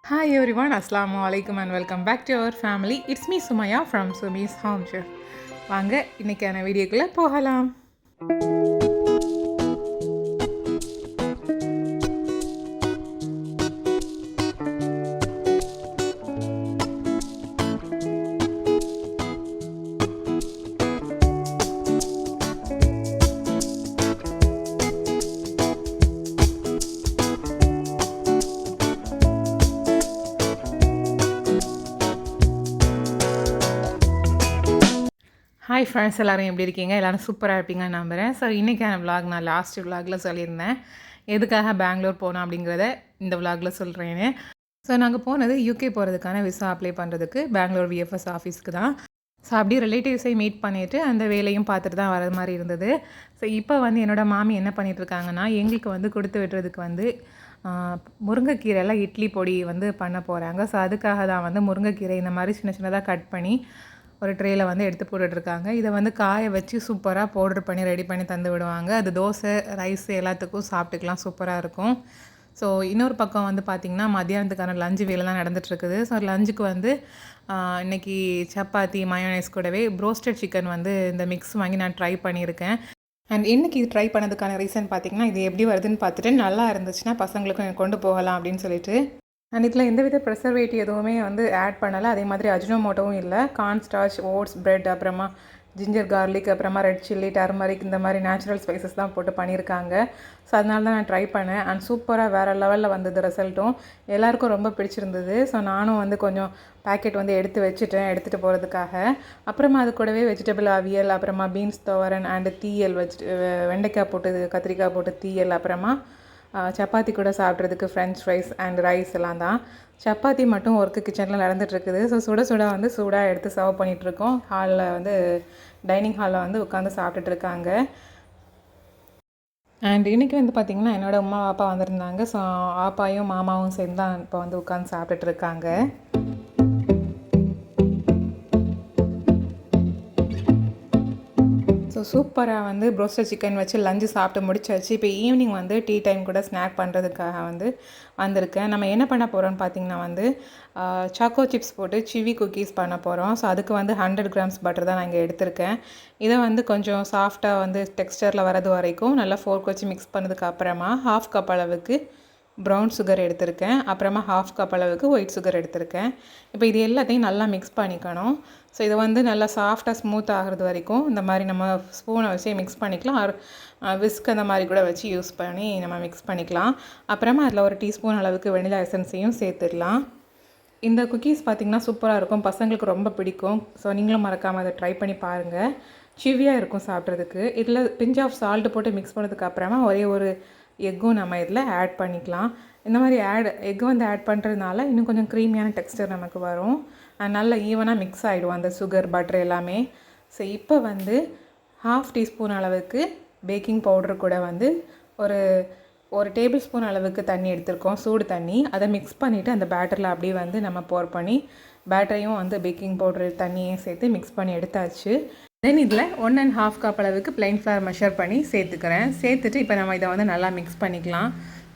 Hi everyone, Assalamu alaikum and welcome back to our family. It's me Sumaya from Sumi's Home Chef. வாங்க இன்னைக்கான வீடியோக்குள்ள போகலாம். Hi friends, எல்லோரும் எப்படி இருக்கீங்க? எல்லோரும் சூப்பராக இருப்பீங்கன்னு நம்புகிறேன். ஸோ இன்றைக்கான விலாக் நான் லாஸ்ட் விலாகில் சொல்லியிருந்தேன் எதுக்காக பெங்களூர் போனோம் அப்படிங்கிறத இந்த விலாகில் சொல்கிறேன்னு. ஸோ நாங்கள் போனது யூகே போகிறதுக்கான விசா அப்ளை பண்ணுறதுக்கு பெங்களூர் விஎஃப்எஸ் ஆஃபீஸ்க்கு தான். ஸோ அப்படியே ரிலேட்டிவ்ஸை மீட் பண்ணிவிட்டு அந்த வேலையும் பார்த்துட்டு தான் வர மாதிரி இருந்தது. ஸோ இப்போ வந்து என்னோடய மாமி என்ன பண்ணிகிட்ருக்காங்கன்னா, எங்களுக்கு வந்து கொடுத்து விட்டுறதுக்கு வந்து முருங்கைக்கீரைலாம் இட்லி பொடி வந்து பண்ண போகிறாங்க. ஸோ அதுக்காக தான் வந்து முருங்கைக்கீரை இந்த மாதிரி சின்ன சின்னதாக கட் பண்ணி ஒரு ட்ரேயில் வந்து எடுத்து போட்டுட்ருக்காங்க. இதை வந்து காய வச்சு சூப்பராக பவுட்ரு பண்ணி ரெடி பண்ணி தந்து விடுவாங்க. அது தோசை, ரைஸ் எல்லாத்துக்கும் சாப்பிட்டுக்கலாம், சூப்பராக இருக்கும். ஸோ இன்னொரு பக்கம் வந்து பார்த்திங்கன்னா மத்தியானத்துக்கான லஞ்சு வேலை தான் நடந்துகிட்ருக்குது. ஸோ லஞ்சுக்கு வந்து இன்றைக்கி சப்பாத்தி மயோனைஸ் கூடவே ப்ரோஸ்டட் சிக்கன் வந்து இந்த மிக்ஸ் வாங்கி நான் ட்ரை பண்ணியிருக்கேன். அண்ட் இன்றைக்கி இது ட்ரை பண்ணதுக்கான ரீசன் பார்த்திங்கன்னா, இது எப்படி வருதுன்னு பார்த்துட்டு நல்லா இருந்துச்சுன்னா பசங்களுக்கும் கொண்டு போகலாம் அப்படின்னு சொல்லிட்டு. அண்ட் இதில் எந்தவித ப்ரிசர்வேட்டிவ் எதுவுமே வந்து ஆட் பண்ணலை. அதே மாதிரி அஜினோமோட்டோவும் இல்லை. கார்ன் ஸ்டார்ச், ஓட்ஸ், பிரெட், அப்புறமா ஜிஞ்சர் கார்லிக், அப்புறமா ரெட் சில்லி, டர்மரிக் இந்த மாதிரி நேச்சுரல் ஸ்பைசஸ் தான் போட்டு பண்ணியிருக்காங்க. ஸோ அதனால தான் நான் ட்ரை பண்ணேன். அண்ட் சூப்பராக வேறு லெவலில் வந்தது ரிசல்ட்டும். எல்லாேருக்கும் ரொம்ப பிடிச்சிருந்தது. ஸோ நானும் வந்து கொஞ்சம் பேக்கெட் வந்து எடுத்து வச்சுட்டேன் எடுத்துகிட்டு போகிறதுக்காக. அப்புறமா அது கூடவே வெஜிடபிள் அவியல், அப்புறமா பீன்ஸ் துவரன் அண்டு தீயல் வெண்டைக்காய் போட்டு கத்திரிக்காய் போட்டு தீயல், அப்புறமா சப்பாத்தி கூட சாப்பிட்றதுக்கு ஃப்ரெஞ்ச் ஃப்ரைஸ் அண்ட் ரைஸ் எல்லாம் தான். சப்பாத்தி மட்டும் ஒர்க்கு கிச்சனில் நடந்துகிட்ருக்குது. ஸோ சுட சுட வந்து சூடாக எடுத்து சர்வ் பண்ணிகிட்ருக்கோம். ஹாலில் வந்து டைனிங் ஹாலில் வந்து உட்காந்து சாப்பிட்டுட்ருக்காங்க. அண்ட் இன்றைக்கி வந்து பார்த்திங்கன்னா என்னோடய அம்மா அப்பா வந்திருந்தாங்க. ஸோ ஆப்பாயும் மாமாவும் சேர்ந்து தான் இப்போ வந்து உட்காந்து சாப்பிட்டுட்ருக்காங்க. ஸோ சூப்பராக வந்து ப்ரோஸ்டட் சிக்கன் வச்சு லஞ்சு சாப்பிட்டு முடிச்சாச்சு. இப்போ ஈவினிங் வந்து டீ டைம் கூட ஸ்நாக் பண்ணுறதுக்காக வந்து வந்திருக்கேன். நம்ம என்ன பண்ண போகிறோம்னு பார்த்திங்கன்னா வந்து சாக்கோ சிப்ஸ் போட்டு சிவி குக்கீஸ் பண்ண போகிறோம். ஸோ அதுக்கு வந்து 100 கிராம்ஸ் பட்டர் தான் நான் இங்கே எடுத்திருக்கேன். இதை வந்து கொஞ்சம் சாஃப்டாக வந்து டெக்ஸ்டரில் வரது வரைக்கும் நல்லா ஃபோர்க் வச்சு மிக்ஸ் பண்ணதுக்கு அப்புறமா 1/2 கப் அளவுக்கு ப்ரௌன் சுகர் எடுத்திருக்கேன். அப்புறமா 1/2 கப் அளவுக்கு ஒயிட் சுகர் எடுத்திருக்கேன். இப்போ இது எல்லாத்தையும் நல்லா மிக்ஸ் பண்ணிக்கணும். ஸோ இதை வந்து நல்லா சாஃப்டாக ஸ்மூத் ஆகிறது வரைக்கும் இந்த மாதிரி நம்ம ஸ்பூனை வச்சு மிக்ஸ் பண்ணிக்கலாம். விஸ்க் அந்த மாதிரி கூட வச்சு யூஸ் பண்ணி நம்ம மிக்ஸ் பண்ணிக்கலாம். அப்புறமா அதில் ஒரு டீஸ்பூன் அளவுக்கு வெனிலா எசன்ஸையும் சேர்த்துடலாம். இந்த குக்கீஸ் பார்த்திங்கன்னா சூப்பராக இருக்கும், பசங்களுக்கு ரொம்ப பிடிக்கும். ஸோ நீங்களும் மறக்காமல் அதை ட்ரை பண்ணி பாருங்கள். சிவியாக இருக்கும் சாப்பிட்றதுக்கு. இதில் பிஞ்ச் ஆஃப் சால்ட்டு போட்டு மிக்ஸ் பண்ணதுக்கு அப்புறமா ஒரே ஒரு எக்கும் நம்ம இதில் ஆட் பண்ணிக்கலாம். இந்த மாதிரி எக் வந்து ஆட் பண்ணுறதுனால இன்னும் கொஞ்சம் க்ரீமியான டெக்ஸ்டர் நமக்கு வரும். நல்லா ஈவனாக மிக்ஸ் ஆகிடும் அந்த சுகர் பட்டர் எல்லாமே. ஸோ இப்போ வந்து 1/2 டீஸ்பூன் அளவுக்கு பேக்கிங் பவுடர் கூட வந்து ஒரு டேபிள் ஸ்பூன் அளவுக்கு தண்ணி எடுத்திருக்கோம், சூடு தண்ணி. அதை மிக்ஸ் பண்ணிவிட்டு அந்த பேட்டரில் அப்படியே வந்து நம்ம போர் பண்ணி பேட்டரையும் வந்து பேக்கிங் பவுடர் தண்ணியையும் சேர்த்து மிக்ஸ் பண்ணி எடுத்தாச்சு. தென் இதில் 1 1/2 கப் அளவுக்கு ப்ளைன் ஃப்ளவர் மெஷர் பண்ணி சேர்த்துட்டு இப்போ நம்ம இதை வந்து நல்லா மிக்ஸ் பண்ணிக்கலாம்.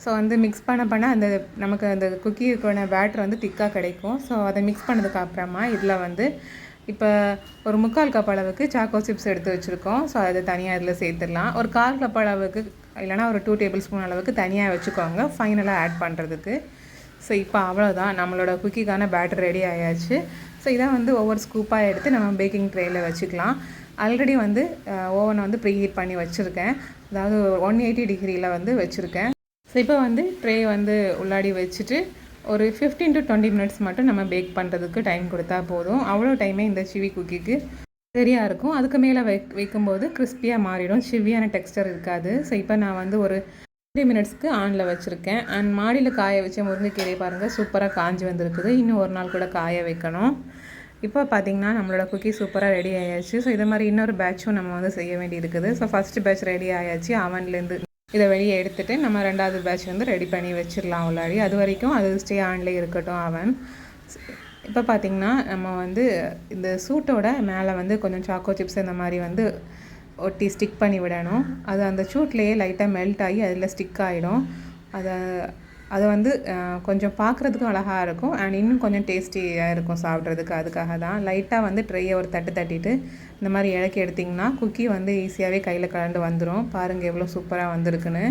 ஸோ வந்து மிக்ஸ் பண்ண அந்த நமக்கு அந்த குக்கீக்கான பேட்டர் வந்து திக்காக கிடைக்கும். ஸோ அதை மிக்ஸ் பண்ணதுக்கு அப்புறமா இதில் வந்து இப்போ ஒரு 3/4 கப் அளவுக்கு சாக்கோ சிப்ஸ் எடுத்து வச்சுருக்கோம். ஸோ அதை தனியாக இதில் சேர்த்துடலாம். ஒரு 1/4 கப் அளவுக்கு இல்லைனா ஒரு 2 டேபிள் ஸ்பூன் அளவுக்கு தனியாக வச்சுக்கோங்க ஃபைனலாக ஆட் பண்ணுறதுக்கு. ஸோ இப்போ அவ்வளோதான், நம்மளோட குக்கீக்கான பேட்டர் ரெடி ஆயாச்சு. ஸோ இதை வந்து ஒவ்வொரு ஸ்கூப்பாக எடுத்து நம்ம பேக்கிங் ட்ரேயில் வச்சுக்கலாம். ஆல்ரெடி வந்து ஓவனை வந்து ப்ரீஹீட் பண்ணி வச்சுருக்கேன். அதாவது 180 டிகிரியில் வந்து வச்சுருக்கேன். ஸோ இப்போ வந்து ட்ரே வந்து உள்ளாடி வச்சுட்டு ஒரு 15 to 20 மினிட்ஸ் மட்டும் நம்ம பேக் பண்ணுறதுக்கு டைம் கொடுத்தா போதும். அவ்வளோ டைமே இந்த சிவி குக்கிக்கு சரியாக இருக்கும். அதுக்கு மேலே வைக்கும்போது கிறிஸ்பியாக மாறிடும், சிவியான டெக்ஸ்டர் இருக்காது. ஸோ இப்போ நான் வந்து ஒரு 20 மினிட்ஸ்க்கு ஆனில் வச்சுருக்கேன். அண்ட் மாடியில் காய வச்ச முருங்கைக்கீரை பாருங்கள் சூப்பராக காஞ்சி வந்திருக்குது. இன்னும் ஒரு நாள் கூட காய வைக்கணும். இப்போ பார்த்திங்கன்னா நம்மளோட குக்கி சூப்பராக ரெடி ஆயாச்சு. ஸோ இது மாதிரி இன்னொரு பேட்சும் நம்ம வந்து செய்ய வேண்டி இருக்குது. ஸோ ஃபஸ்ட்டு பேட்ச் ரெடி ஆயாச்சு. அவன்லேருந்து இதை வெளியே எடுத்துகிட்டு நம்ம 2வது பேட்ச் வந்து ரெடி பண்ணி வச்சிடலாம் உள்ளாடி. அது வரைக்கும் அது ஸ்டே ஆன்லேயே இருக்கட்டும் அவன். இப்போ பார்த்திங்கன்னா நம்ம வந்து இந்த சூட்டோட மேலே வந்து கொஞ்சம் சாக்கோ சிப்ஸ் இந்த மாதிரி வந்து ஒட்டி ஸ்டிக் பண்ணி விடணும். அது அந்த சூட்லேயே லைட்டாக மெல்ட் ஆகி அதில் ஸ்டிக் ஆகிடும். அதை அது வந்து கொஞ்சம் பார்க்குறதுக்கும் அழகாக இருக்கும் அண்ட் இன்னும் கொஞ்சம் டேஸ்டியாக இருக்கும் சாப்பிட்றதுக்கு. அதுக்காக தான் லைட்டாக வந்து ட்ரையை ஒரு தட்டு தட்டிட்டு இந்த மாதிரி இலக்கி எடுத்திங்கன்னா குக்கி வந்து ஈஸியாகவே கையில் கலண்டு வந்துடும். பாருங்கள் எவ்வளோ சூப்பராக வந்திருக்குன்னு.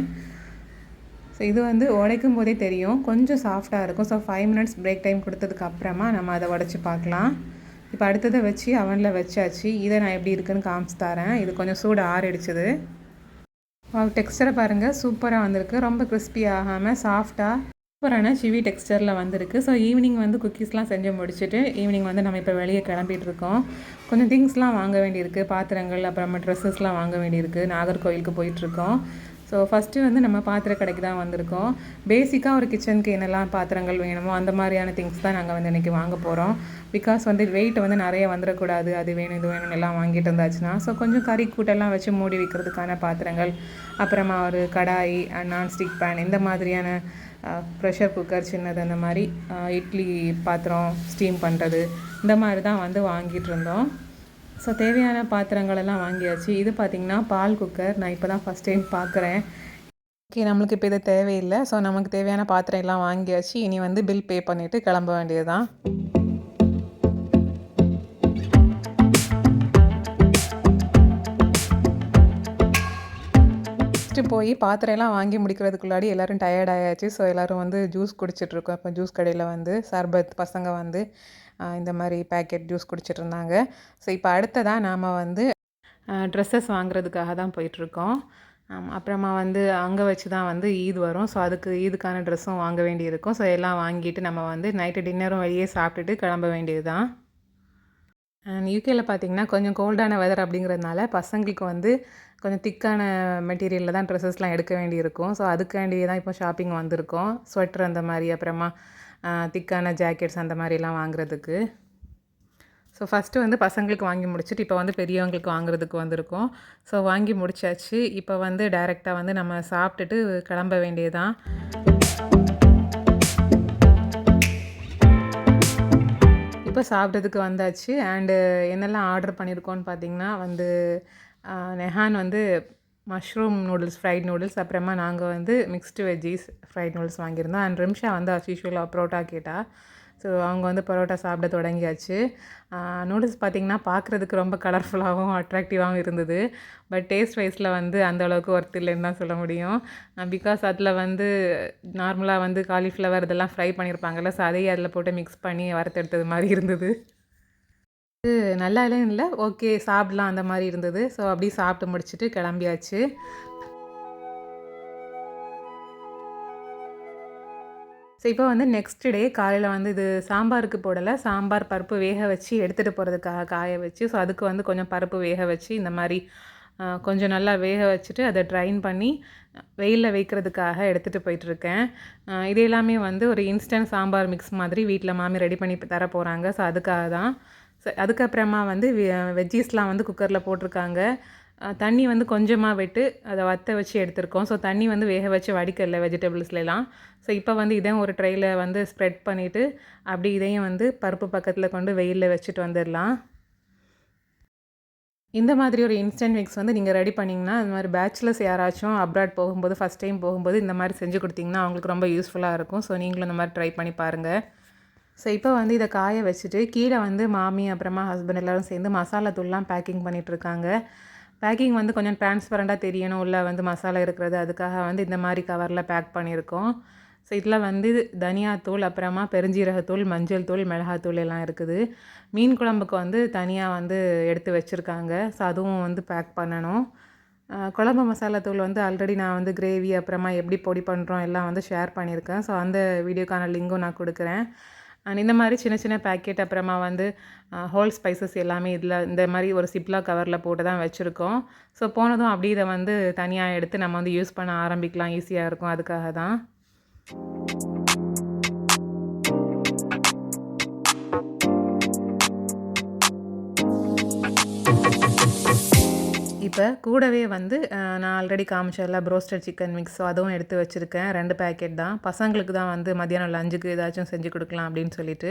ஸோ இது வந்து உடைக்கும் போதே தெரியும், கொஞ்சம் சாஃப்டாக இருக்கும். ஸோ 5 மினிட்ஸ் பிரேக் டைம் கொடுத்ததுக்கு அப்புறமா நம்ம அதை உடச்சி பார்க்கலாம். இப்போ அடுத்ததை வச்சு அவனில் வச்சாச்சு. இதை நான் எப்படி இருக்குன்னு காமிச்சு தரேன். இது கொஞ்சம் சூடு ஆறிடுச்சுது. டெக்ஸ்டரை பாருங்கள், சூப்பராக வந்திருக்கு. ரொம்ப கிறிஸ்பி ஆகாமல் சாஃப்டாக சூப்பரான சிவி டெக்ஸ்டரில் வந்திருக்கு. ஸோ ஈவினிங் வந்து குக்கீஸ்லாம் செஞ்சு முடிச்சுட்டு ஈவினிங் வந்து நம்ம இப்போ வெளியே கிளம்பிகிட்ருக்கோம். கொஞ்சம் திங்ஸ்லாம் வாங்க வேண்டியிருக்கு, பாத்திரங்கள் அப்புறமா ட்ரெஸ்ஸஸ்லாம் வாங்க வேண்டியிருக்கு. நாகர்கோவிலுக்கு போயிட்டுருக்கோம். ஸோ ஃபஸ்ட்டு வந்து நம்ம பாத்திர கடைக்கு தான் வந்திருக்கோம். பேசிக்காக ஒரு கிச்சனுக்கு என்னெல்லாம் பாத்திரங்கள் வேணுமோ அந்த மாதிரியான திங்ஸ் தான் நாங்கள் வந்து இன்றைக்கி வாங்க போகிறோம். பிகாஸ் வந்து வெயிட் வந்து நிறைய வந்துடக்கூடாது, அது வேணும் இது வேணும்னு எல்லாம் வாங்கிட்டு இருந்தாச்சுன்னா. ஸோ கொஞ்சம் கறி கூட்டெல்லாம் வச்சு மூடி வைக்கிறதுக்கான பாத்திரங்கள், அப்புறமா ஒரு கடாய், நான்ஸ்டிக் பேன், இந்த மாதிரியான ப்ரெஷர் குக்கர் சின்னது, அந்த மாதிரி இட்லி பாத்திரம் ஸ்டீம் பண்ணுறது, இந்த மாதிரி தான் வந்து வாங்கிட்டு இருந்தோம். ஸோ தேவையான பாத்திரங்களெல்லாம் வாங்கியாச்சு. இது பார்த்திங்கன்னா பால் குக்கர். நான் இப்போ தான் ஃபஸ்ட் டைம் பார்க்குறேன். ஓகே, நம்மளுக்கு இப்போ இது தேவையில்லை. ஸோ நமக்கு தேவையான பாத்திரம் எல்லாம் வாங்கியாச்சு. இனி வந்து பில் பே பண்ணிவிட்டு கிளம்ப வேண்டியது தான். போய் பாத்திரம்லாம் வாங்கி முடிக்கிறதுக்குள்ளாடி எல்லோரும் டயர்ட் ஆயாச்சு. ஸோ எல்லோரும் வந்து ஜூஸ் குடிச்சிட்ருக்கோம். இப்போ ஜூஸ் கடையில் வந்து சர்பத் பசங்க வந்து இந்த மாதிரி பேக்கெட் ஜூஸ் குடிச்சிட்டு இருந்தாங்க. ஸோ இப்போ அடுத்ததாக நாம் வந்து ட்ரெஸ்ஸஸ் வாங்குறதுக்காக தான் போயிட்டுருக்கோம். அப்புறமா வந்து அங்கே வச்சு தான் வந்து ஈத் வரும். ஸோ அதுக்கு ஈதுக்கான ட்ரெஸ்ஸும் வாங்க வேண்டியிருக்கும். ஸோ எல்லாம் வாங்கிட்டு நம்ம வந்து நைட்டு டின்னரும் வெளியே சாப்பிட்டுட்டு கிளம்ப வேண்டியது தான். யூகேயில் பார்த்திங்கன்னா கொஞ்சம் கோல்டான வெதர் அப்படிங்கிறதுனால பசங்களுக்கு வந்து கொஞ்சம் திக்கான மெட்டீரியலில் தான் ட்ரெஸ்ஸஸ்லாம் எடுக்க வேண்டியிருக்கும். ஸோ அதுக்காண்டியே தான் இப்போ ஷாப்பிங் வந்திருக்கோம். ஸ்வெட்டர் அந்த மாதிரி, அப்புறமா திக்கான ஜாக்கெட்ஸ் அந்த மாதிரிலாம் வாங்குறதுக்கு. ஸோ ஃபஸ்ட்டு வந்து பசங்களுக்கு வாங்கி முடிச்சுட்டு இப்போ வந்து பெரியவங்களுக்கு வாங்குறதுக்கு வந்திருக்கோம். ஸோ வாங்கி முடிச்சாச்சு. இப்போ வந்து டைரெக்டாக வந்து நம்ம சாப்பிட்டுட்டு கிளம்ப வேண்டியதுதான். இப்போ சாப்பிட்றதுக்கு வந்தாச்சு. அண்டு என்னெல்லாம் ஆர்டர் பண்ணியிருக்கோன்னு பார்த்திங்கன்னா வந்து நெஹான் வந்து மஷ்ரூம் நூடுல்ஸ், ஃப்ரைட் நூடுல்ஸ், அப்புறமா நாங்கள் வந்து மிக்ஸ்டு வெஜ்ஜீஸ் ஃப்ரைட் நூடுல்ஸ் வாங்கியிருந்தோம். அண்ட் ரிம்ஷா வந்து அஸ் யூஷுவலாக பரோட்டா கேட்டா. ஸோ அவங்க வந்து பரோட்டா சாப்பிட தொடங்கியாச்சு. நூடுல்ஸ் பார்த்திங்கன்னா பார்க்குறதுக்கு ரொம்ப கலர்ஃபுல்லாகவும் அட்ராக்டிவாகவும் இருந்தது. பட் டேஸ்ட் வைஸில் வந்து அந்தளவுக்கு ஒர்த் இல்லைன்னு தான் சொல்ல முடியும். பிகாஸ் அதில் வந்து நார்மலாக வந்து காலிஃப்ளவர் இதெல்லாம் ஃப்ரை பண்ணியிருப்பாங்கல்ல, ஸோ அதையே அதில் போட்டு மிக்ஸ் பண்ணி வறுத்தெடுத்தது மாதிரி இருந்தது. இது நல்லா இல்லைன்னு இல்லை, ஓகே சாப்பிட்லாம் அந்த மாதிரி இருந்தது. ஸோ அப்படி சாப்பிட்டு முடிச்சுட்டு கிளம்பியாச்சு. ஸோ இப்போ வந்து நெக்ஸ்ட் டே காலையில் வந்து இது சாம்பாருக்கு போடலை, சாம்பார் பருப்பு வேக வச்சு எடுத்துகிட்டு போகிறதுக்காக காய வச்சு, ஸோ அதுக்கு வந்து கொஞ்சம் பருப்பு வேக வச்சு இந்த மாதிரி கொஞ்சம் நல்லா வேக வச்சுட்டு அதை ட்ரைன் பண்ணி வெயிலில் வைக்கிறதுக்காக எடுத்துகிட்டு போயிட்டுருக்கேன். இது எல்லாமே வந்து ஒரு இன்ஸ்டன்ட் சாம்பார் மிக்ஸ் மாதிரி வீட்டில் மாமி ரெடி பண்ணி தர போகிறாங்க. ஸோ அதுக்காக தான். ஸோ அதுக்கப்புறமா வந்து வெஜ்ஜீஸ்லாம் வந்து குக்கரில் போட்டிருக்காங்க. தண்ணி வந்து கொஞ்சமாக விட்டு அதை வற்ற வச்சு எடுத்திருக்கோம். ஸோ தண்ணி வந்து வேக வச்சு வடிக்கல வெஜிடபிள்ஸ்லாம். ஸோ இப்போ வந்து இதையும் ஒரு ட்ரையில் வந்து ஸ்ப்ரெட் பண்ணிவிட்டு அப்படி இதையும் வந்து பருப்பு பக்கத்தில் கொண்டு வெயிலில் வச்சுட்டு வந்துடலாம். இந்த மாதிரி ஒரு இன்ஸ்டன்ட் மிக்ஸ் வந்து நீங்கள் ரெடி பண்ணிங்கன்னா, இந்த மாதிரி பேச்சுலர்ஸ் யாராச்சும் அப்ராட் போகும்போது ஃபஸ்ட் டைம் போகும்போது இந்த மாதிரி செஞ்சு கொடுத்திங்கன்னா அவங்களுக்கு ரொம்ப யூஸ்ஃபுல்லாக இருக்கும். ஸோ நீங்களும் இந்த மாதிரி ட்ரை பண்ணி பாருங்கள். ஸோ இப்போ வந்து இதை காய வச்சுட்டு கீழே வந்து மாமி அப்புறமா ஹஸ்பண்ட் எல்லோரும் சேர்ந்து மசாலா தூள்லாம் பேக்கிங் பண்ணிகிட்ருக்காங்க. பேக்கிங் வந்து கொஞ்சம் ட்ரான்ஸ்பரண்ட்டாக தெரியணும் உள்ளே வந்து மசாலா இருக்கிறது, அதுக்காக வந்து இந்த மாதிரி கவரில் பேக் பண்ணியிருக்கோம். ஸோ இதில் வந்து தனியாத்தூள், அப்புறமா பெருஞ்சீரகத்தூள், மஞ்சள் தூள், மிளகாத்தூள் எல்லாம் இருக்குது. மீன் குழம்புக்கு வந்து தனியாக வந்து எடுத்து வச்சுருக்காங்க. ஸோ அதுவும் வந்து பேக் பண்ணணும். குழம்பு மசாலா தூள் வந்து ஆல்ரெடி நான் வந்து கிரேவி அப்புறமா எப்படி பொடி பண்ணுறோம் எல்லாம் வந்து ஷேர் பண்ணியிருக்கேன். ஸோ அந்த வீடியோக்கான லிங்கும் நான் கொடுக்குறேன். அண்ட் இந்த மாதிரி சின்ன சின்ன பேக்கெட் அப்புறமா வந்து ஹோல் ஸ்பைசஸ் எல்லாமே இதில் இந்த மாதிரி ஒரு சிப்லா கவரில் போட்டு தான் வச்சுருக்கோம். ஸோ போனதும் அப்படி இதை வந்து தனியாக எடுத்து நம்ம வந்து யூஸ் பண்ண ஆரம்பிக்கலாம், ஈஸியாக இருக்கும். அதுக்காக தான். இப்போ கூடவே வந்து நான் ஆல்ரெடி காமிச்சதில் ப்ரோஸ்டட் சிக்கன் மிக்ஸ், ஸோ அதுவும் எடுத்து வச்சுருக்கேன். 2 பேக்கெட் தான். பசங்களுக்கு தான் வந்து மத்தியானம் லஞ்சுக்கு ஏதாச்சும் செஞ்சு கொடுக்கலாம் அப்படின்னு சொல்லிட்டு.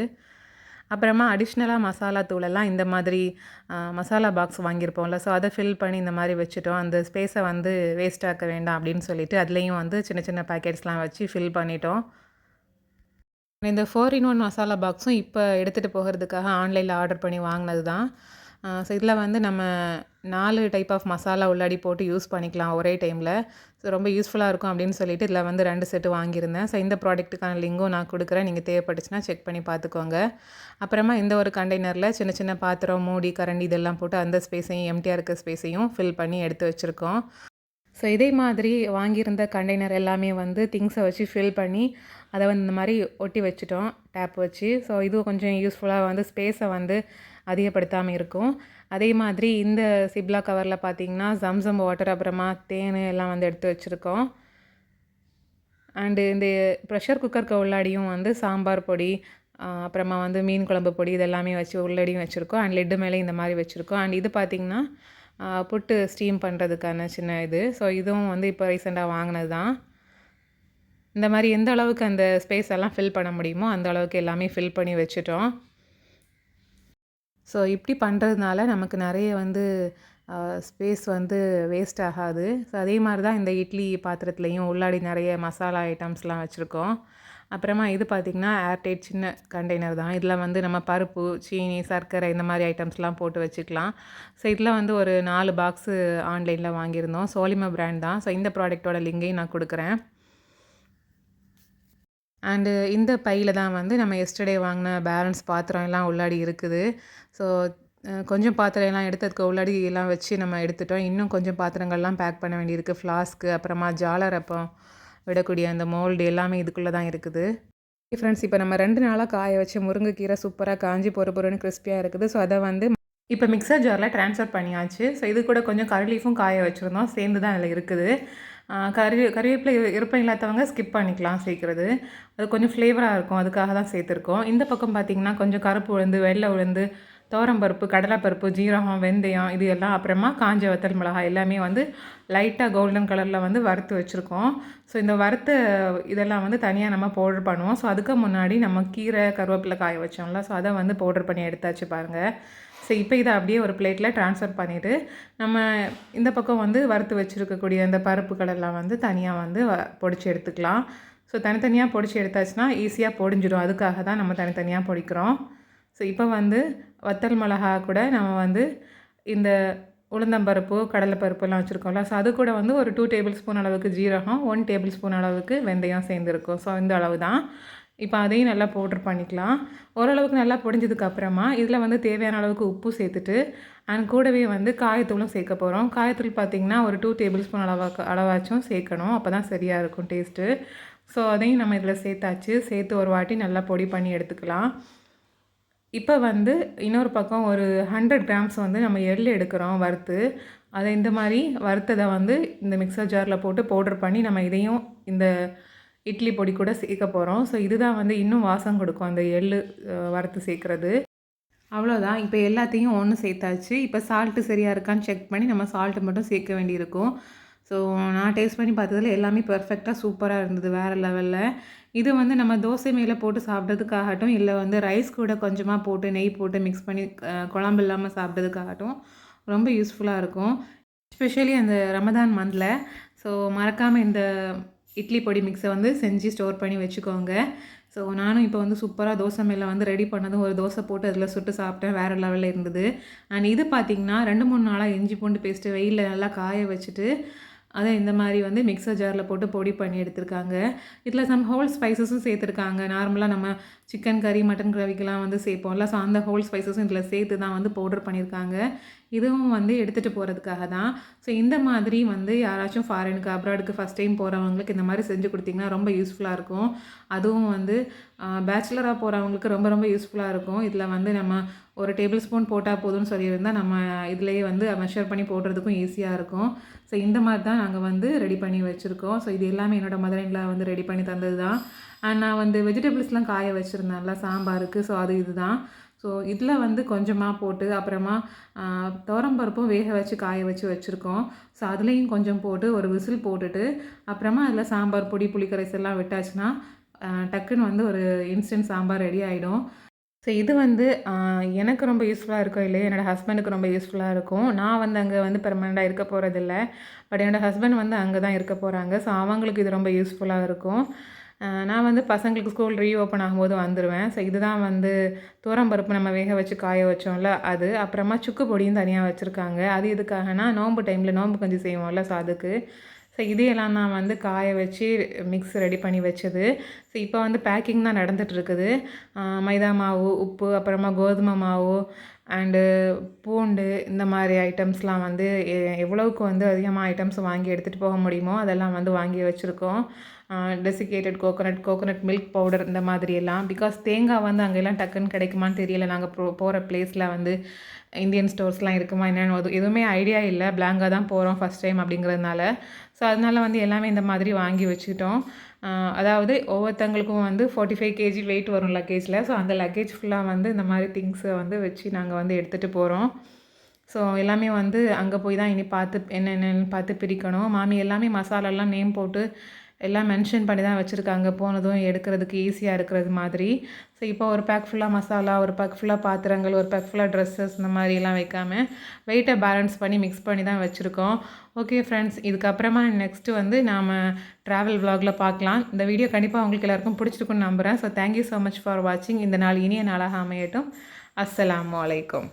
அப்புறமா அடிஷ்னலாக மசாலா தூளெல்லாம் இந்த மாதிரி மசாலா பாக்ஸ் வாங்கியிருப்போம்ல, ஸோ அதை ஃபில் பண்ணி இந்த மாதிரி வச்சுட்டோம். அந்த ஸ்பேஸை வந்து வேஸ்ட் ஆக்க வேண்டாம் அப்படின்னு சொல்லிட்டு அதுலேயும் வந்து சின்ன சின்ன பேக்கெட்ஸ்லாம் வச்சு ஃபில் பண்ணிட்டோம். இந்த 4 in 1 மசாலா பாக்ஸும் இப்போ எடுத்துகிட்டு போகிறதுக்காக ஆன்லைனில் ஆர்டர் பண்ணி வாங்கினது தான். ஸோ இதில் வந்து நம்ம 4 டைப் ஆஃப் மசாலா உள்ளாடி போட்டு யூஸ் பண்ணிக்கலாம் ஒரே டைமில். ஸோ ரொம்ப யூஸ்ஃபுல்லாக இருக்கும் அப்படின்னு சொல்லிட்டு இதில் வந்து 2 செட்டு வாங்கியிருந்தேன். ஸோ இந்த ப்ராடக்ட்டுக்கான லிங்கும் நான் கொடுக்குறேன். நீங்கள் தேவைப்பட்டுச்சுன்னா செக் பண்ணி பார்த்துக்கோங்க. அப்புறமா இந்த ஒரு கண்டெய்னரில் சின்ன சின்ன பாத்திரம், மூடி, கரண்டி இதெல்லாம் போட்டு அந்த ஸ்பேஸையும் எம்டியாக இருக்க ஸ்பேஸையும் ஃபில் பண்ணி எடுத்து வச்சுருக்கோம். ஸோ இதே மாதிரி வாங்கியிருந்த கண்டெய்னர் எல்லாமே வந்து திங்ஸை வச்சு ஃபில் பண்ணி அதை வந்து இந்த மாதிரி ஒட்டி வச்சுட்டோம் டேப் வச்சு. ஸோ இது கொஞ்சம் யூஸ்ஃபுல்லாக வந்து ஸ்பேஸை வந்து அதிகப்படுத்தாமல் இருக்கும். அதே மாதிரி இந்த சிப்லா கவரில் பார்த்திங்கன்னா ஜம்சம் வாட்டர், அப்புறமா தேன் எல்லாம் வந்து எடுத்து வச்சுருக்கோம். அண்டு இந்த ப்ரெஷர் குக்கருக்கு உள்ளாடியும் வந்து சாம்பார் பொடி, அப்புறமா வந்து மீன் குழம்பு பொடி இதெல்லாமே வச்சு உள்ளடியும் வச்சுருக்கோம். அண்ட் லிட்டு மேலே இந்த மாதிரி வச்சுருக்கோம். அண்ட் இது பார்த்திங்கன்னா புட்டு ஸ்டீம் பண்ணுறதுக்கான சின்ன இது. ஸோ இதுவும் வந்து இப்போ ரீசெண்டாக வாங்கினது தான். இந்த மாதிரி எந்த அளவுக்கு அந்த ஸ்பேஸ் எல்லாம் ஃபில் பண்ண முடியுமோ அந்த அளவுக்கு எல்லாமே ஃபில் பண்ணி வச்சுட்டோம். ஸோ இப்படி பண்ணுறதுனால நமக்கு நிறைய வந்து ஸ்பேஸ் வந்து வேஸ்ட் ஆகாது. ஸோ அதே மாதிரி தான் இந்த இட்லி பாத்திரத்துலேயும் உள்ளாடி நிறைய மசாலா ஐட்டம்ஸ்லாம் வச்சுருக்கோம். அப்புறமா இது பார்த்திங்கன்னா ஏர்டைட் சின்ன கண்டெய்னர் தான். இதில் வந்து நம்ம பருப்பு, சீனி, சர்க்கரை இந்த மாதிரி ஐட்டம்ஸ்லாம் போட்டு வச்சுக்கலாம். ஸோ இதில் வந்து ஒரு 4 பாக்ஸு ஆன்லைனில் வாங்கியிருந்தோம். சோலிமா பிராண்ட் தான். ஸோ இந்த ப்ராடக்ட்டோட லிங்கையும் நான் கொடுக்குறேன். அண்டு இந்த பையில் தான் வந்து நம்ம எஸ்டர்டே வாங்கின பேலன்ஸ் பாத்திரம் எல்லாம் உள்ளாடி இருக்குது. ஸோ கொஞ்சம் பாத்திரம் எல்லாம் எடுத்ததுக்கு உள்ளாடி எல்லாம் வச்சு நம்ம எடுத்துட்டோம். இன்னும் கொஞ்சம் பாத்திரங்கள்லாம் பேக் பண்ண வேண்டியிருக்கு. ஃப்ளாஸ்க்கு, அப்புறமா ஜாலர் அப்பம் விடக்கூடிய அந்த மோல்டு எல்லாமே இதுக்குள்ளே தான் இருக்குது. ஃப்ரெண்ட்ஸ், இப்போ நம்ம 2 நாளாக காய வச்ச முருங்கைக்கீரை சூப்பராக காஞ்சி பொறுன்னு கிறிஸ்பியாக இருக்குது. ஸோ அதை வந்து இப்போ மிக்சர் ஜாரில் ட்ரான்ஸ்ஃபர் பண்ணியாச்சு. ஸோ இது கூட கொஞ்சம் கரி லீஃபும் காய வச்சுருந்தோம், சேர்ந்து தான் அதில் இருக்குது. கறிவேப்பிலை விருப்பம் இல்லாதவங்க ஸ்கிப் பண்ணிக்கலாம் சேர்க்குறது. அது கொஞ்சம் ஃப்ளேவராக இருக்கும், அதுக்காக தான் சேர்த்துருக்கோம். இந்த பக்கம் பார்த்திங்கன்னா கொஞ்சம் கருப்பு உளுந்து, வெள்ளை உளுந்து, துவரம்பருப்பு, கடலைப்பருப்பு, ஜீரகம், வெந்தயம் இது எல்லாம், அப்புறமா காஞ்ச வத்தல் மிளகாய் எல்லாமே வந்து லைட்டாக கோல்டன் கலரில் வந்து வறுத்து வச்சுருக்கோம். ஸோ இந்த வறுத்த இதெல்லாம் வந்து தனியாக நம்ம பவுடர் பண்ணுவோம். ஸோ அதுக்கு முன்னாடி நம்ம கீரை, கருவேப்பிலை காய வச்சோம்ல, ஸோ அதை வந்து பவுடர் பண்ணி எடுத்தாச்சு பாருங்கள். ஸோ இப்போ இதை அப்படியே ஒரு பிளேட்டில் ட்ரான்ஸ்ஃபர் பண்ணிவிட்டு நம்ம இந்த பக்கம் வந்து வறுத்து வச்சுருக்கக்கூடிய அந்த பருப்புகளெல்லாம் வந்து தனியாக வந்து பொடிச்சு எடுத்துக்கலாம். ஸோ தனித்தனியாக பொடிச்சு எடுத்தாச்சுன்னா ஈஸியாக பொடிஞ்சிடும். அதுக்காக தான் நம்ம தனித்தனியாக பொடிக்கிறோம். ஸோ இப்போ வந்து வத்தல் மிளகா கூட நம்ம வந்து இந்த உளுந்தம்பருப்பு, கடலைப்பருப்புலாம் வச்சுருக்கோம்ல, ஸோ அது கூட வந்து ஒரு 2 டேபிள் ஸ்பூன் அளவுக்கு ஜீரகம், 1 டேபிள் ஸ்பூன் அளவுக்கு வெந்தயம் சேர்ந்துருக்கும். ஸோ இந்த அளவு தான். இப்போ அதையும் நல்லா பவுட்ரு பண்ணிக்கலாம். ஓரளவுக்கு நல்லா பொடிஞ்சதுக்கப்புறமா இதில் வந்து தேவையான அளவுக்கு உப்பு சேர்த்துட்டு அண்ட் கூடவே வந்து காயத்தூளும் சேர்க்க போகிறோம். காயத்தூள் பார்த்திங்கன்னா ஒரு 2 டேபிள் ஸ்பூன் அளவாச்சும் சேர்க்கணும், அப்போ தான் சரியாக இருக்கும் டேஸ்ட்டு. ஸோ அதையும் நம்ம இதில் சேர்த்து ஒரு வாட்டி நல்லா பொடி பண்ணி எடுத்துக்கலாம். இப்போ வந்து இன்னொரு பக்கம் ஒரு 100 கிராம்ஸ் வந்து நம்ம எள் எடுக்கிறோம் வறுத்து. அதை இந்த மாதிரி வறுத்ததை வந்து இந்த மிக்சர் ஜாரில் போட்டு பவுடர் பண்ணி நம்ம இதையும் இந்த இட்லி பொடி கூட சேர்க்க போகிறோம். ஸோ இதுதான் வந்து இன்னும் வாசம் கொடுக்கும் அந்த எள் வறுத்து சேர்க்குறது. அவ்வளோதான். இப்போ எல்லாத்தையும் ஒன்று சேர்த்தாச்சு. இப்போ சால்ட்டு சரியாக இருக்கான்னு செக் பண்ணி நம்ம சால்ட்டு மட்டும் சேர்க்க வேண்டியிருக்கும். ஸோ நான் டேஸ்ட் பண்ணி பார்த்ததில் எல்லாமே பெர்ஃபெக்டாக சூப்பராக இருந்தது, வேறு லெவலில். இது வந்து நம்ம தோசை மேலே போட்டு சாப்பிட்றதுக்காகட்டும், இல்லை வந்து ரைஸ் கூட கொஞ்சமாக போட்டு நெய் போட்டு மிக்ஸ் பண்ணி குழம்பு இல்லாமல் சாப்பிட்றதுக்காகட்டும் ரொம்ப யூஸ்ஃபுல்லாக இருக்கும். எஸ்பெஷலி அந்த ரமதான் மந்தில். ஸோ மறக்காமல் இந்த இட்லி பொடி மிக்ஸை வந்து செஞ்சு ஸ்டோர் பண்ணி வச்சுக்கோங்க. ஸோ நானும் இப்போ வந்து சூப்பராக தோசை மேலே வந்து ரெடி பண்ணதும் ஒரு தோசை போட்டு அதில் சுட்டு சாப்பிட்டேன், வேறு லெவலில் இருந்தது. அண்ட் இது பார்த்திங்கன்னா 2-3 நாளாக இஞ்சி பூண்டு பேஸ்ட்டு வெயிலில் நல்லா காய வச்சுட்டு அதை இந்த மாதிரி வந்து மிக்சர் ஜாரில் போட்டு பொடி பண்ணி எடுத்திருக்காங்க. இதில் சம் ஹோல் ஸ்பைசஸும் சேர்த்துருக்காங்க. நார்மலாக நம்ம சிக்கன் கறி, மட்டன் கிரவிக்கெலாம் வந்து சேர்ப்போம்ல, ஸோ அந்த ஹோல் ஸ்பைசஸும் இதில் சேர்த்து தான் வந்து பவுடர் பண்ணியிருக்காங்க. இதுவும் வந்து எடுத்துகிட்டு போகிறதுக்காக தான். ஸோ இந்த மாதிரி வந்து யாராச்சும் ஃபாரினுக்கு, அப்ராடுக்கு ஃபஸ்ட் டைம் போகிறவங்களுக்கு இந்த மாதிரி செஞ்சு கொடுத்திங்கன்னா ரொம்ப யூஸ்ஃபுல்லாக இருக்கும். அதுவும் வந்து பேச்சுலராக போகிறவங்களுக்கு ரொம்ப ரொம்ப யூஸ்ஃபுல்லாக இருக்கும். இதில் வந்து நம்ம ஒரு டேபிள் ஸ்பூன் போட்டால் போதும்னு சொல்லியிருந்தால் நம்ம இதிலேயே வந்து மெஷர் பண்ணி போடுறதுக்கும் ஈஸியாக இருக்கும். ஸோ இந்த மாதிரி தான் நாங்கள் வந்து ரெடி பண்ணி வச்சுருக்கோம். ஸோ இது எல்லாமே என்னோடய மதர்-இன்-லா வந்து ரெடி பண்ணி தந்தது தான். அண்ட் நான் வந்து வெஜிடபிள்ஸ்லாம் காய வச்சுருந்தேன்ல சாம்பாருக்கு, ஸோ அது இதுதான். ஸோ இதில் வந்து கொஞ்சமாக போட்டு அப்புறமா துவரம்பருப்பும் வேக வச்சு காய வச்சுருக்கோம். ஸோ அதுலேயும் கொஞ்சம் போட்டு ஒரு விசில் போட்டுட்டு அப்புறமா அதில் சாம்பார் பொடி, புளிக்கரைசல்லாம் விட்டாச்சுன்னா டக்குன்னு வந்து ஒரு இன்ஸ்டன்ட் சாம்பார் ரெடி ஆகிடும். ஸோ இது வந்து எனக்கு ரொம்ப யூஸ்ஃபுல்லாக இருக்கும் இல்லையா, என்னோடய ஹஸ்பண்டுக்கு ரொம்ப யூஸ்ஃபுல்லாக இருக்கும். நான் வந்து அங்கே வந்து பெர்மனெண்ட்டாக இருக்க போகிறதில்ல. பட் என்னோடய ஹஸ்பண்ட் வந்து அங்கே தான் இருக்க போகிறாங்க. ஸோ அவங்களுக்கு இது ரொம்ப யூஸ்ஃபுல்லாக இருக்கும். நான் வந்து பசங்களுக்கு ஸ்கூல் ரீஓப்பன் ஆகும்போது வந்துடுவேன். ஸோ இதுதான் வந்து துவரம்பருப்பு நம்ம வேக வச்சு காய வச்சோம்ல அது. அப்புறமா சுக்கு பொடியும் தனியாக வச்சுருக்காங்க. அது எதுக்காகனா நோன்பு டைமில் நோன்பு கஞ்சி செய்வோம்ல, ஸோ அதுக்கு. ஸோ இதையெல்லாம் நான் வந்து காய வச்சு மிக்ஸ் ரெடி பண்ணி வச்சது. ஸோ இப்போ வந்து பேக்கிங் தான் நடந்துகிட்ருக்குது. மைதா மாவு, உப்பு, அப்புறமா கோதுமை மாவு அண்டு பூண்டு, இந்த மாதிரி ஐட்டம்ஸ்லாம் வந்து எவ்வளவுக்கு வந்து அதிகமாக ஐட்டம்ஸ் வாங்கி எடுத்துகிட்டு போக முடியுமோ அதெல்லாம் வந்து வாங்கி வச்சுருக்கோம். டெசிகேட்டட் கோகோனட் மில்க் பவுடர் இந்த மாதிரியெல்லாம். பிகாஸ் தேங்காய் வந்து அங்கெல்லாம் டக்குன்னு கிடைக்குமான்னு தெரியல. நாங்கள் போகிற பிளேஸில் வந்து இந்தியன் ஸ்டோர்ஸ்லாம் இருக்குமா என்னென்னு எதுவுமே ஐடியா இல்லை. பிளாங்காக தான் போகிறோம் ஃபஸ்ட் டைம் அப்படிங்கிறதுனால. ஸோ அதனால் வந்து எல்லாமே இந்த மாதிரி வாங்கி வச்சுக்கிட்டோம். அதாவது ஒவ்வொருத்தங்களுக்கும் வந்து 45 கேஜி வெயிட் வரும் லக்கேஜில். ஸோ அந்த லக்கேஜ் ஃபுல்லாக வந்து இந்த மாதிரி திங்ஸை வந்து வச்சு நாங்கள் வந்து எடுத்துகிட்டு போகிறோம். ஸோ எல்லாமே வந்து அங்கே போய் தான் இனி பார்த்து என்னென்னு பார்த்து பிரிக்கணும். மாமி எல்லாமே மசாலாலாம் நேம் போட்டு எல்லாம் மென்ஷன் பண்ணி தான் வச்சுருக்காங்க, போனதும் எடுக்கிறதுக்கு ஈஸியாக இருக்கிறது மாதிரி. ஸோ இப்போ ஒரு பேக் ஃபுல்லாக மசாலா, ஒரு பேக் ஃபுல்லாக பாத்திரங்கள், ஒரு பேக் ஃபுல்லாக ட்ரெஸ்ஸஸ் இந்த மாதிரிலாம் வைக்காமல் வெயிட்டை பேலன்ஸ் பண்ணி மிக்ஸ் பண்ணி தான் வச்சுருக்கோம். ஓகே ஃப்ரெண்ட்ஸ், இதுக்கப்புறமா நெக்ஸ்ட்டு வந்து நாம் ட்ராவல் விலாகில் பார்க்கலாம். இந்த வீடியோ கண்டிப்பாக உங்களுக்கு எல்லாருக்கும் பிடிச்சிருக்குன்னு நம்புகிறேன். So thank you so much for வாட்சிங். இந்த நாள் இனிய நாளாக அமையட்டும். அஸ்ஸலாமு அலைக்கும்.